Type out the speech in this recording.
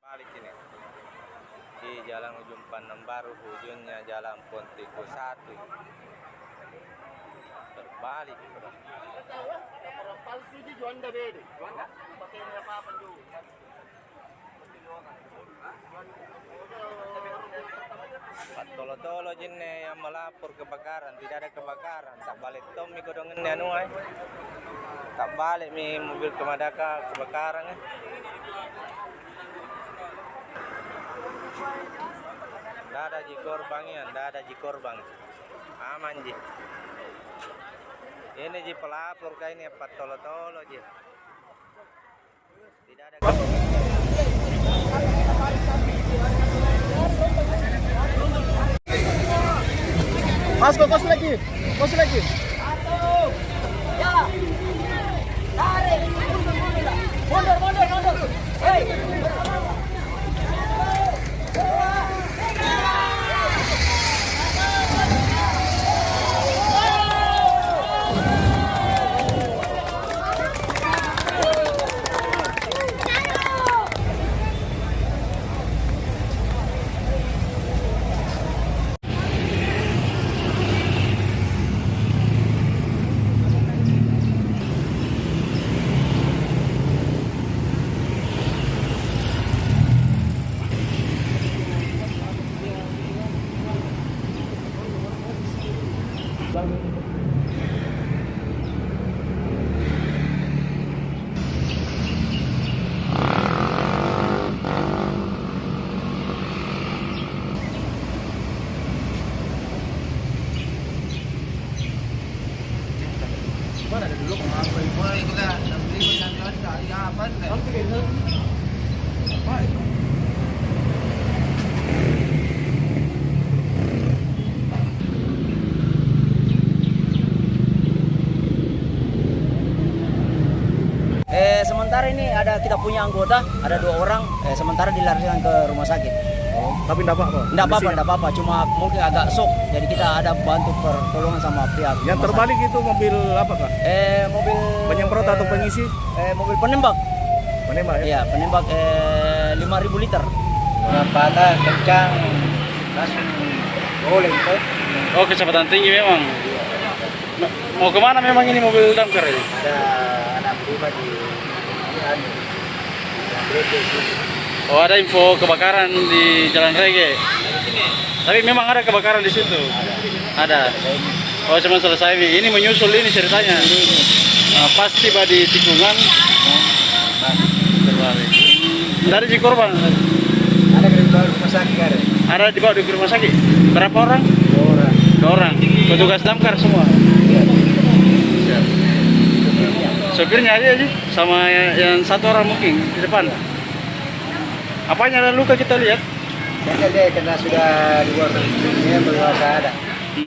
Balik ini di Jalan Ujung Pandang Baru, ujungnya Jalan Pontiku 1. Terbalik. Orang palsu di Juanda beda. Juanda pakai ini apa juga. Tolo-tolo jenne yang melapor kebakaran, tidak ada kebakaran. Tak balik Tommy kodongan anu ay. Tak balik mi mobil Kemadaka kebakaran eh. Nggak ada ji korban ya, nggak ada ji korban. Aman ji. Ini ji pelapor kayak ini apa tolo-tolo ji. Tidak ada. Mas, kos lagi. Kos lagi. Ya. Tarik. Mundur. Hei. Mana ada dulu? Boleh itu kan. Beli macam ya apa nih? Sementara ini kita punya anggota, ada 2 orang, sementara dilarikan ke rumah sakit. Oh, tapi enggak apa-apa. Enggak apa-apa, cuma mungkin agak shock. Jadi kita ada bantu pertolongan sama pihak. Yang terbalik itu mobil apa, Kak? Mobil Penyemprot atau pengisi? Mobil penembak. Penembak ya? Iya, penembak 5.000 liter. Patah kencang langsung boleh itu. Oh, kecepatan tinggi memang. Mau kemana memang ini mobil damkar ini? Ada anak pribadi Oh, ada info kebakaran di Jalan Rege. Tapi memang ada kebakaran di situ. Ada. Oh, cuma selesai ini. Ini menyusul ini ceritanya. Nah, pas tiba di tikungan terbalik. Dari di korban. ada di bawah rumah sakit ada. Ada dibawa di rumah sakit. Berapa orang? 2 orang. 2 orang. Petugas damkar semua. Siap. Sopirnya aja sih, sama yang 1 orang mungkin di depan. Apanya ada luka kita lihat? Dia kena sudah 2 orang. Dia berluasa ada.